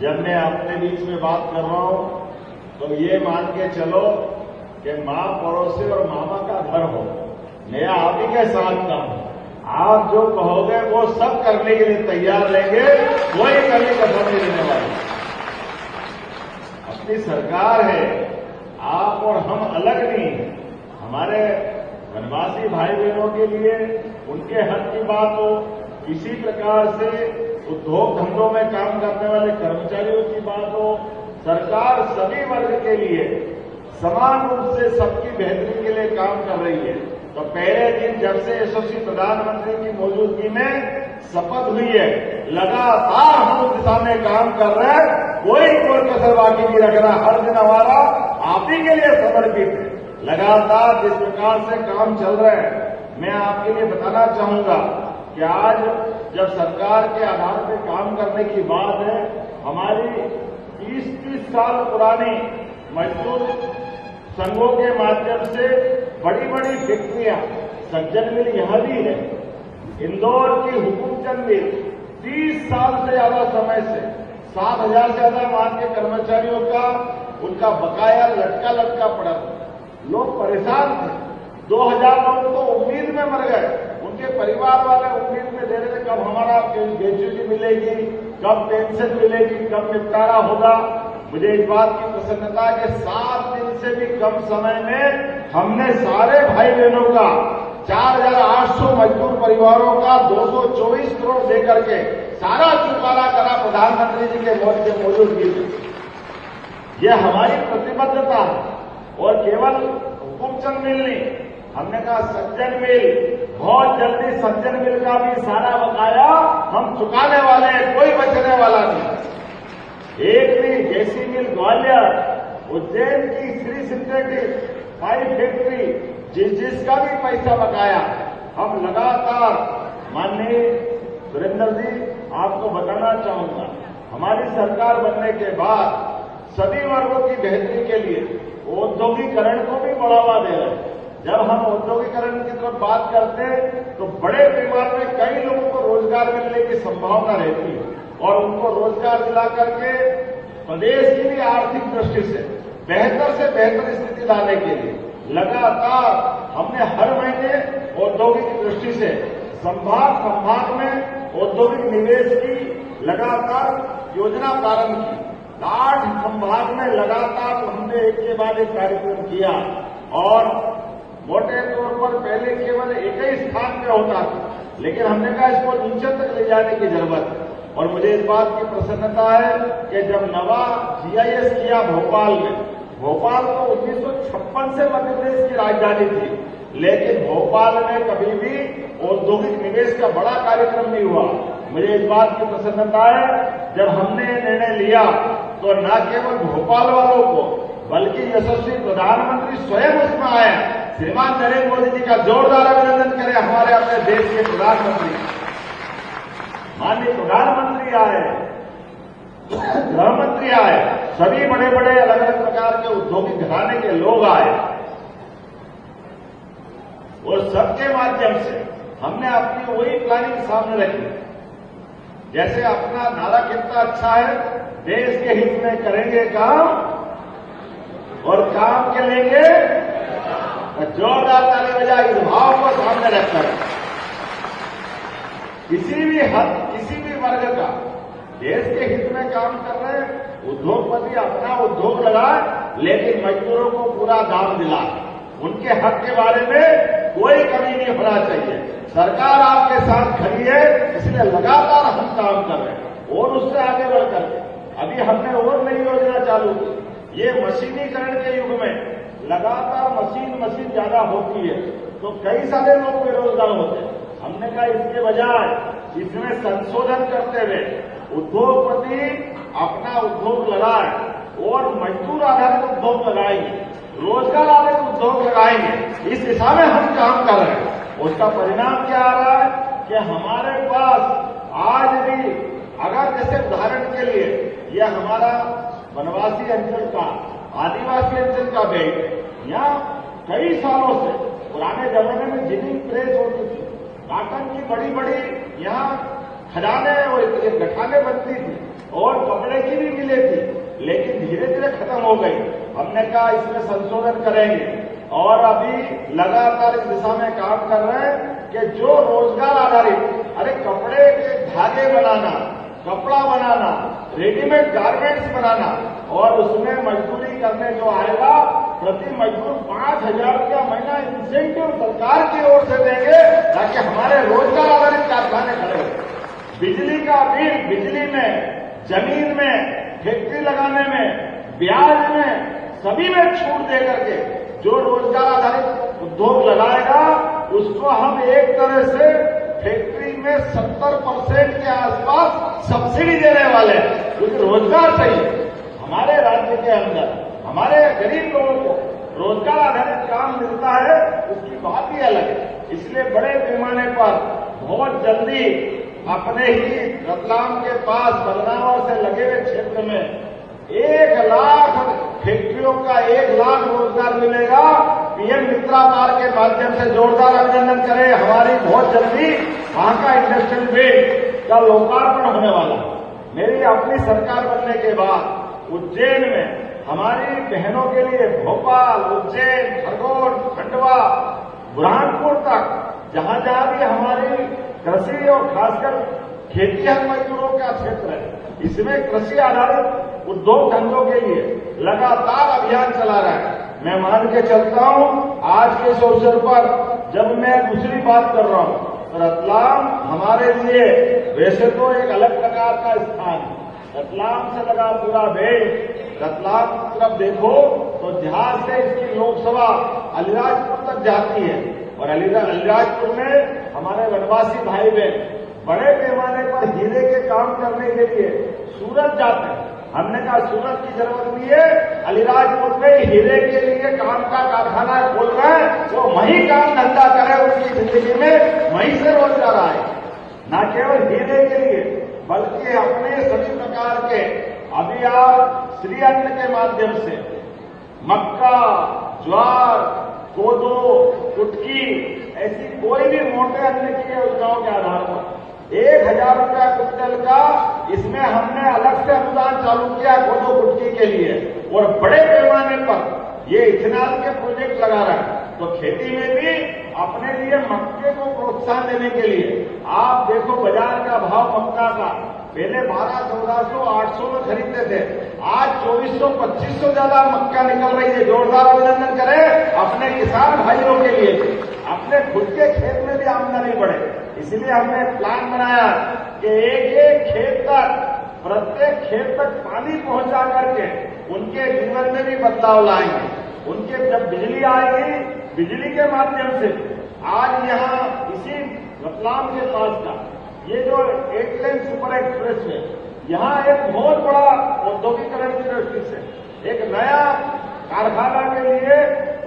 जब मैं अपने बीच में बात कर रहा हूं तो ये मान के चलो कि मां पड़ोसी और मामा का घर हो, मैं आप ही के साथ का हूं। आप जो कहोगे वो सब करने के लिए तैयार रहेंगे, कोई कभी कसर नहीं लेने वाली। अपनी सरकार है, आप और हम अलग नहीं है। हमारे वनवासी भाई बहनों के लिए उनके हक की बात हो, इसी प्रकार से उद्योग धंधों में काम करने वाले कर्मचारियों की बात हो, सरकार सभी वर्ग के लिए समान रूप से सबकी बेहतरी के लिए काम कर रही है। तो पहले दिन जब से यशस्वी प्रधानमंत्री की मौजूदगी में शपथ हुई है, लगातार हम उस दिशा में काम कर रहे हैं, कोई कसर बाकी नहीं रख रहा। हर दिन हमारा आप ही के लिए समर्पित है। लगातार जिस प्रकार से काम चल रहा है, मैं आपके लिए बताना चाहूंगा कि आज जब सरकार के आधार पर काम करने की बात है, हमारी 30-30 साल पुरानी मजदूर संघों के माध्यम से बड़ी बड़ी फैक्ट्रियां, सज्जन मिल यहां भी है, इंदौर की हुकुमचंद मिल 30 साल से ज्यादा समय से 7,000 से ज्यादा मान के कर्मचारियों का उनका बकाया लटका पड़ा था। लोग परेशान थे। 2,000 लोग तो उम्मीद में मर गए, उनके परिवार वाले उम्मीद में दे रहे थे कब हमारा ग्रेच्युटी मिलेगी, कब पेंशन मिलेगी, कब निपटारा होगा। मुझे इस बात की प्रसन्नता है कि 7 दिन से भी कम समय में हमने सारे भाई बहनों का 4,800 मजदूर परिवारों का 224 करोड़ देकर के सारा चुकारा करा प्रधानमंत्री जी के मौजूदगी में। यह हमारी प्रतिबद्धता है। और केवल हुकुमचंद मिल नहीं, हमने कहा सज्जन मिल, बहुत जल्दी सज्जन मिल का भी सारा बकाया हम चुकाने वाले हैं, कोई बचने वाला नहीं। एक भी जेसी मिल ग्वालियर, उज्जैन की श्री सिंथेटिक पाइप फैक्ट्री, जिसका भी पैसा बकाया हम लगातार, माननीय सुरेंद्र जी आपको बताना चाहूंगा, हमारी सरकार बनने के बाद सभी वर्गों की बेहतरी के लिए औद्योगिकरण को भी बढ़ावा दे रहे हैं। जब हम औद्योगिकरण की तरफ बात करते हैं तो बड़े पैमाने में कई लोगों को रोजगार मिलने की संभावना रहती है और उनको रोजगार दिला करके प्रदेश की भी आर्थिक दृष्टि से बेहतर स्थिति लाने के लिए लगातार हमने हर महीने औद्योगिक दृष्टि से संभाग में औद्योगिक निवेश की लगातार योजना प्रारंभ की। 8 संभाग में लगातार हमने एक के बाद एक कार्यक्रम किया और मोटे तौर पर पहले केवल एक ही स्थान पे होता था, लेकिन हमने कहा इसको नीचे तक ले जाने की जरूरत है। और मुझे इस बात की प्रसन्नता है कि जब नवा GIS किया भोपाल में, भोपाल तो 1956 से मध्य प्रदेश की राजधानी थी, लेकिन भोपाल में कभी भी औद्योगिक निवेश का बड़ा कार्यक्रम नहीं हुआ। मुझे इस बात की प्रसन्नता है जब हमने ये निर्णय लिया तो न केवल भोपाल वालों को बल्कि यशस्वी प्रधानमंत्री स्वयं उसमें आए। श्रीमान नरेंद्र मोदी जी का जोरदार अभिनंदन करें। हमारे अपने देश के प्रधानमंत्री, माननीय प्रधानमंत्री आए, गृह मंत्री आए, सभी बड़े बड़े अलग अलग प्रकार के औद्योगिक घराने के लोग आए और सबके माध्यम से हमने अपनी वही प्लानिंग सामने रखी। जैसे अपना नारा कितना अच्छा है, देश के हित में करेंगे काम और काम के लेंगे जोरदार ताली बजा, इस भाव को सामने रखकर किसी भी वर्ग का देश के हित में काम कर रहे हैं। उद्योगपति अपना उद्योग लगाए, लेकिन मजदूरों को पूरा दाम दिलाए, उनके हक के बारे में कोई कमी नहीं होना चाहिए। सरकार आपके साथ खड़ी है, इसलिए लगातार हम काम कर रहे हैं और उससे आगे बढ़ करके अभी हमने और नई योजना चालू की। ये मशीनीकरण के युग में लगातार मशीन ज्यादा होती है तो कई सारे लोग बेरोजगार होते हैं। हमने कहा इसके बजाय इसमें संशोधन करते हुए उद्योगपति अपना उद्योग लगाए और मजदूर आधारित उद्योग लगाएंगे, रोजगार आधारित उद्योग लगाएंगे। इस दिशा में हम काम कर रहे हैं। उसका परिणाम क्या आ रहा है कि हमारे पास आज भी, अगर जैसे उदाहरण के लिए यह हमारा वनवासी अंचल का, आदिवासी अंचल का बेल्ट, यहाँ कई सालों से पुराने जमाने में जिनिंग प्रेस होती थी, काटन की बड़ी बड़ी यहाँ खदानें और गठाने बनती थी और कपड़े की भी मिले थी, लेकिन धीरे धीरे खत्म हो गई। हमने कहा इसमें संशोधन करेंगे और अभी लगातार इस दिशा में काम कर रहे हैं कि जो रोजगार आधारित, अरे कपड़े के धागे बनाना, कपड़ा बनाना, रेडीमेड गारमेंट्स बनाना और उसमें मजदूरी करने जो आएगा प्रति मजदूर 5,000 रुपया महीना इंसेंटिव सरकार की ओर से देंगे ताकि हमारे रोजगार आधारित कारखाने खड़े हो। बिजली का बिल, बिजली में, जमीन में, फैक्ट्री लगाने में, ब्याज में, सभी में छूट दे करके जो रोजगार आधारित उद्योग लगाएगा उसको हम एक तरह से फैक्ट्री में 70% के आसपास सब्सिडी देने वाले हैं, क्योंकि रोजगार चाहिए। हमारे राज्य के अंदर हमारे गरीब लोगों को रोजगार आधारित काम मिलता है, उसकी बात ही अलग है। इसलिए बड़े पैमाने पर बहुत जल्दी अपने ही रतलाम के पास बदनावर से लगे हुए क्षेत्र में 1 लाख फैक्ट्रियों का 1 लाख रोजगार मिलेगा। पीएम मित्रा पार के माध्यम से जोरदार अभिनंदन करें। हमारी बहुत जल्दी वहां का इंडस्ट्रियल बेल्ट का लोकार्पण होने वाला। मेरी अपनी सरकार बनने के बाद उज्जैन में हमारी बहनों के लिए भोपाल, उज्जैन, खरगोन, खंडवा, बुरहानपुर तक जहां जहां भी हमारी कृषि और खासकर खेतीहर मजदूरों का क्षेत्र है, इसमें कृषि आधारित उद्योग धंधों के लिए लगातार अभियान चला रहा है। मैं मान के चलता हूं आज के इस अवसर पर जब मैं दूसरी बात कर रहा हूं तो रतलाम हमारे लिए वैसे तो एक अलग प्रकार का स्थान है। रतलाम से लगा पूरा बेल्ट, रतलाम की तरफ देखो तो जहां से इसकी लोकसभा अलीराजपुर तक जाती है और अलीराजपुर में हमारे वनवासी भाई बहन बड़े पैमाने पर हीरे के काम करने के लिए सूरत जाते हैं। हमने कहा सूरत की जरूरत नहीं है, अलीराजपुर में हीरे के लिए काम का कारखाना खोल रहे हैं, वो वहीं काम धंधा करे, उनकी जिंदगी में वहीं से रोजगार आए। न केवल हीरे के लिए बल्कि अपने सभी प्रकार के, अभी आप श्री अन्न के माध्यम से मक्का, ज्वार, कोदो, कुटकी, ऐसी कोई भी मोटे अन्न की योजनाओं के आधार पर 1,000 रुपया क्विंटल का इसमें हमने अलग से अनुदान चालू किया कोदो कुटकी के लिए और बड़े पैमाने पर ये इथेनॉल के प्रोजेक्ट लगा रहा है। तो खेती में भी अपने लिए मक्के को प्रोत्साहन देने के लिए आप देखो बाजार का भाव मक्का का पहले 1200, 1400, 800 में खरीदते थे, आज 2400, 2500 ज्यादा मक्का निकल रही है। जोरदार अभिनंदन करें अपने किसान भाइयों के लिए, अपने खुद के खेत में भी आमदनी बढ़े। इसलिए हमने प्लान बनाया कि एक खेत तक, प्रत्येक खेत तक पानी पहुंचा करके उनके जीवन में भी बदलाव लाएंगे। उनके जब बिजली आएगी, बिजली के माध्यम से आज यहाँ इसी रतलाम के पास का ये जो 8 लेन सुपर एक्सप्रेस है, यहाँ एक बहुत बड़ा औद्योगिकरण की दृष्टि से एक नया कारखाना के लिए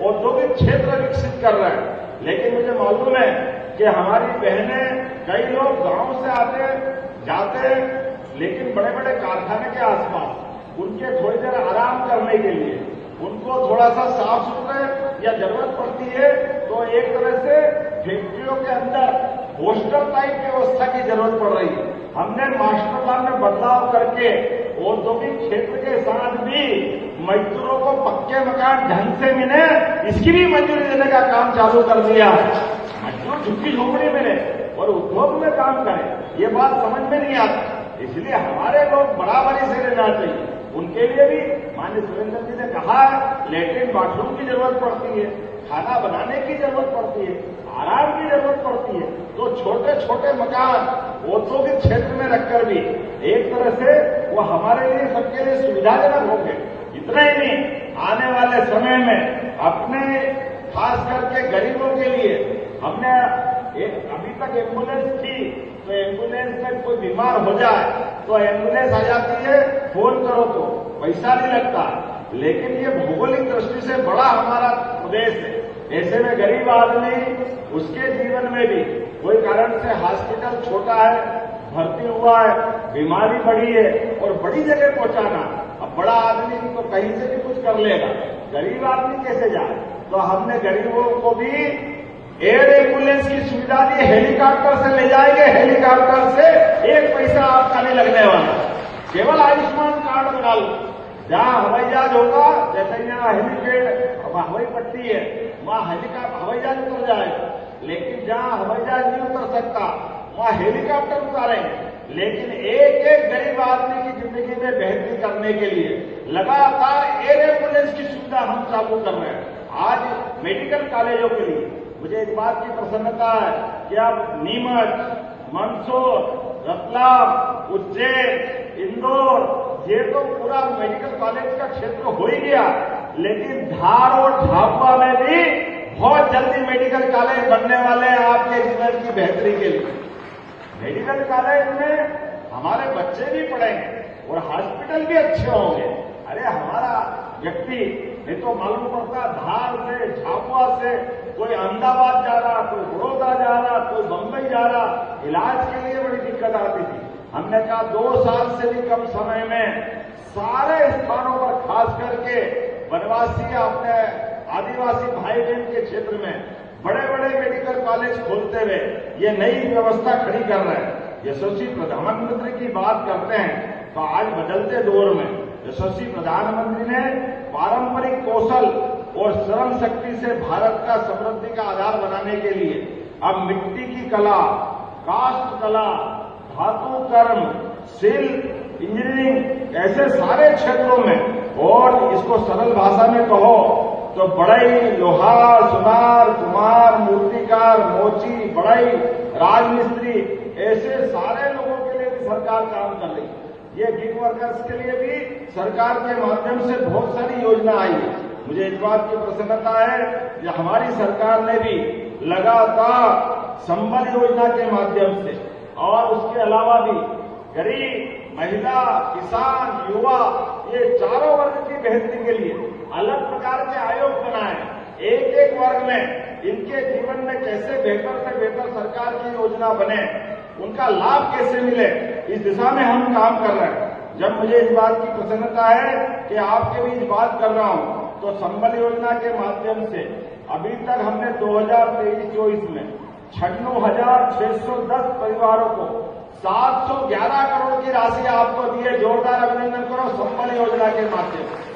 औद्योगिक क्षेत्र विकसित कर रहे हैं। लेकिन मुझे मालूम है कि हमारी बहनें, कई लोग गांव से आते जाते, लेकिन बड़े बड़े कारखाने के आसपास उनके थोड़ी देर आराम करने के लिए उनको थोड़ा सा साफ सुथरे या जरूरत पड़ती है, तो एक तरह से फैक्ट्रियों के अंदर हॉस्टल टाइप व्यवस्था की जरूरत पड़ रही है। हमने मास्टर प्लान में बदलाव करके औद्योगिक क्षेत्र के साथ भी मजदूरों को पक्के मकान ढंग से मिले, इसकी भी मंजूरी देने का काम चालू कर दिया। मजदूर झुग्गी झोपड़ी मिले और उद्योग में काम करें, ये बात समझ में नहीं आती। इसलिए हमारे लोग बराबरी से लेना चाहिए। उनके लिए भी माननीय सुरेंद्र जी ने कहा है, लेट्रिन बाथरूम की जरूरत पड़ती है, खाना बनाने की जरूरत पड़ती है, आराम की जरूरत पड़ती है। तो छोटे छोटे मकान औद्योगिक क्षेत्र में रखकर भी एक तरह से वो हमारे लिए, सबके लिए सुविधाजनक होंगे। इतना ही नहीं, आने वाले समय में अपने खास करके गरीबों के लिए हमने अभी तक एम्बुलेंस थी, तो एम्बुलेंस में कोई बीमार हो जाए तो एम्बुलेंस आ जाती है, फोन करो तो पैसा नहीं लगता। लेकिन ये भौगोलिक दृष्टि से बड़ा हमारा प्रदेश है, ऐसे में गरीब आदमी, उसके जीवन में भी कोई कारण से हॉस्पिटल छोटा है, भर्ती हुआ है, बीमारी बढ़ी है और बड़ी जगह पहुंचाना, अब बड़ा आदमी तो कहीं से भी कुछ कर लेगा, गरीब आदमी कैसे जाए? तो हमने गरीबों को भी एयर एम्बुलेंस की सुविधा दी, हेलीकॉप्टर से ले जाएंगे, हेलीकॉप्टर से 1 पैसा आपका नहीं लगने वाला। केवल आयुष्मान कार्ड बना लो। जहां हवाई जहाज होगा, जैसे यहाँ हेलीपैड हवाई पट्टी है, वहां हवाई जहाज उतर जाएगा। लेकिन जहां हवाई जहाज नहीं उतर सकता वहां हेलीकॉप्टर उतारेंगे। लेकिन एक एक गरीब आदमी की जिंदगी में बेहतरी करने के लिए लगातार एयर एम्बुलेंस की सुविधा हम चालू कर रहे हैं। आज मेडिकल कॉलेजों के लिए मुझे इस बात की प्रसन्नता है कि अब नीमच, मंदसौर, रतलाम, उज्जैन, इंदौर, ये तो पूरा मेडिकल कॉलेज का क्षेत्र हो ही गया। लेकिन धार और झाबुआ में भी बहुत जल्दी मेडिकल कॉलेज बनने वाले हैं आपके जीवन की बेहतरी के लिए। मेडिकल कॉलेज में हमारे बच्चे भी पढ़ेंगे और हॉस्पिटल भी अच्छे होंगे। अरे हमारा व्यक्ति नहीं तो मालूम पड़ता धार से, झाबुआ से कोई अहमदाबाद जा रहा, कोई बड़ौदा जा रहा, कोई बंबई जा रहा, इलाज के लिए बड़ी दिक्कत आती थी। हमने कहा 2 साल से भी कम समय में सारे स्थानों पर, खास करके वनवासी अपने आदिवासी भाई बहन के क्षेत्र में बड़े बड़े मेडिकल कॉलेज खोलते हुए ये नई व्यवस्था खड़ी कर रहे हैं। यशस्वी प्रधानमंत्री की बात करते हैं तो आज बदलते दौर में यशस्वी प्रधानमंत्री ने पारंपरिक कौशल और श्रम शक्ति से भारत का समृद्धि का आधार बनाने के लिए अब मिट्टी की कला, काष्ठ कला, धातु कर्म, शिल्प, इंजीनियरिंग ऐसे सारे क्षेत्रों में, और इसको सरल भाषा में कहो तो बढ़ई, लोहार, सुनार, कुम्हार, मूर्तिकार, मोची, बढ़ई, राजमिस्त्री, ऐसे सारे लोगों के लिए भी सरकार काम कर रही है। ये गिग वर्कर्स के लिए भी सरकार के माध्यम से बहुत सारी योजना आई है। मुझे इस बात की प्रसन्नता है कि हमारी सरकार ने भी लगातार संबल योजना के माध्यम से और उसके अलावा भी गरीब, महिला, किसान, युवा, ये चारों वर्ग की बेहतरी के लिए अलग प्रकार के आयोग बनाए। एक एक वर्ग में इनके जीवन में कैसे बेहतर से बेहतर सरकार की योजना बने, उनका लाभ कैसे मिले, इस दिशा में हम काम कर रहे हैं। जब मुझे इस बात की प्रसन्नता है कि आपके बीच बात कर रहा हूं, तो संबल योजना के माध्यम से अभी तक हमने 2023-24 में 96,610 परिवारों को 711 करोड़ की राशि आपको दी है। जोरदार अभिनंदन करो संबल योजना के माध्यम से।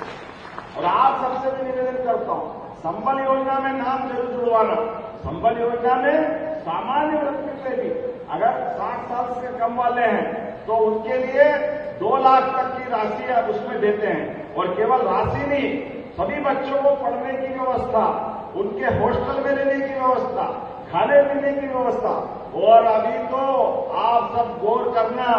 और आप सबसे भी निवेदन करता हूं, संबल योजना में नाम जरूर जुड़वाना। संबल योजना में सामान्य वर्ग के भी अगर 60 साल से कम वाले हैं तो उनके लिए 2 लाख तक की राशि उसमें देते हैं। और केवल राशि नहीं, सभी बच्चों को पढ़ने की व्यवस्था, उनके हॉस्टल में रहने की व्यवस्था, खाने पीने की व्यवस्था। और अभी तो आप सब गौर करना,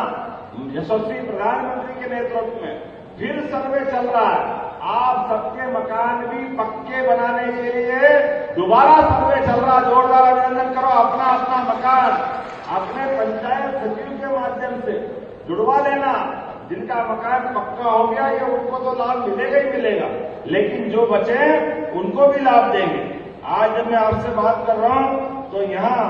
यशस्वी प्रधानमंत्री के नेतृत्व में फिर सर्वे चल रहा है। आप सबके मकान भी पक्के बनाने के लिए दोबारा सर्वे चल रहा। जोरदार अभिनंदन करो। अपना अपना मकान अपने पंचायत सचिव के माध्यम से जुड़वा लेना। जिनका मकान पक्का हो गया ये उनको तो लाभ मिलेगा ही मिलेगा, लेकिन जो बचे उनको भी लाभ देंगे। आज जब मैं आपसे बात कर रहा हूं तो यहाँ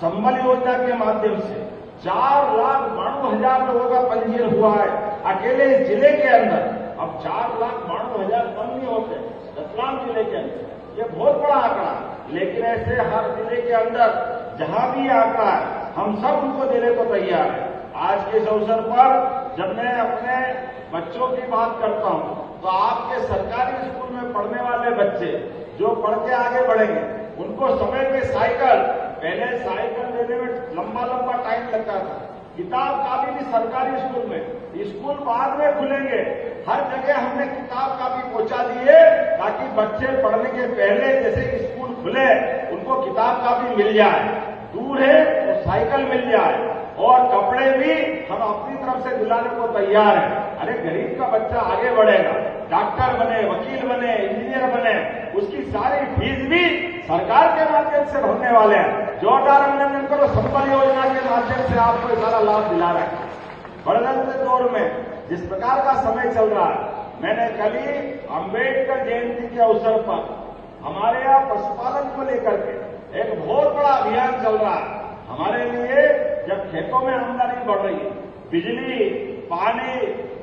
संबल योजना के माध्यम से 4,92,000 लोगों का पंजीयन हुआ है अकेले इस जिले के अंदर। अब 4,92,000 कम नहीं होते रतलाम जिले के अंदर, ये बहुत बड़ा आंकड़ा। लेकिन ऐसे हर जिले के अंदर जहां भी आंकड़ा है हम सब उनको देने को तैयार है। आज के इस अवसर पर जब मैं अपने बच्चों की बात करता हूं तो आपके सरकारी स्कूल में पढ़ने वाले बच्चे जो पढ़ के आगे बढ़ेंगे उनको समय पे साइकिल, पहले साइकिल देने में लंबा लंबा टाइम लगता था। किताब कापी भी सरकारी स्कूल में, स्कूल बाद में खुलेंगे, हर जगह हमने किताब कापी पहुंचा दिए ताकि बच्चे पढ़ने के पहले जैसे स्कूल खुले उनको किताब कापी मिल जाए, दूर है तो साइकिल मिल जाए। और कपड़े भी हम अपनी तरफ से दिलाने को तैयार हैं। अरे गरीब का बच्चा आगे बढ़ेगा, डॉक्टर बने, वकील बने, इंजीनियर बने, उसकी सारी फीस भी सरकार के माध्यम से भरने वाले हैं। जोरदार अभिनंदन करो। संबल योजना के माध्यम से आपको सारा लाभ दिला रहे हैं। बदलते दौर में जिस प्रकार का समय चल रहा है, मैंने कल ही अम्बेडकर जयंती के अवसर पर हमारे यहाँ पशुपालन को लेकर के एक बहुत बड़ा अभियान चल रहा है। हमारे लिए जब खेतों में आमदनी बढ़ रही है, बिजली, पानी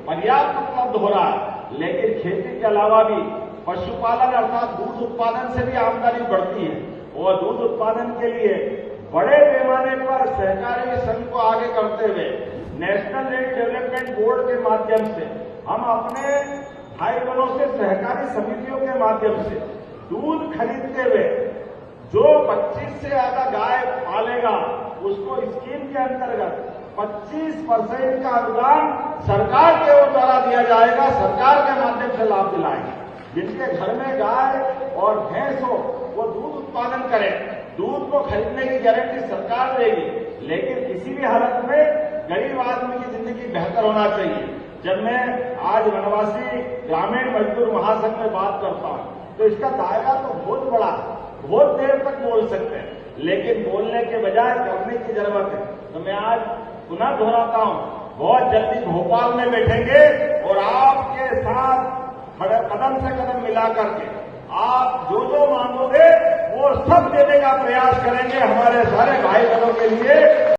पर्याप्त उपलब्ध हो रहा है, लेकिन खेती के अलावा भी पशुपालन अर्थात दूध उत्पादन से भी आमदनी बढ़ती है। और दूध उत्पादन के लिए बड़े पैमाने पर सहकारी संघ को आगे करते हुए नेशनल एग डेवलपमेंट बोर्ड के माध्यम से हम अपने भाई बहनों से सहकारी समितियों के माध्यम से दूध खरीदते हुए जो 25 से ज्यादा गाय पालेगा उसको स्कीम के अंतर्गत 25% का अनुदान सरकार के द्वारा दिया जाएगा, सरकार के माध्यम से लाभ दिलाएंगे। जिनके घर में गाय और भैंस हो वो दूध उत्पादन करें, दूध को खरीदने की गारंटी सरकार देगी, लेकिन किसी भी हालत में गरीब आदमी की जिंदगी बेहतर होना चाहिए। जब मैं आज वनवासी ग्रामीण मजदूर महासंघ में बात करता हूं तो इसका दायरा तो बहुत बड़ा है, बहुत देर तक बोल सकते हैं, लेकिन बोलने के बजाय करने की जरूरत है। तो मैं आज पुनः दोहराता हूं, बहुत जल्दी भोपाल में बैठेंगे और आपके साथ कदम से कदम मिला करके आप जो जो मांगोगे वो सब देने का प्रयास करेंगे हमारे सारे भाई बहनों के लिए।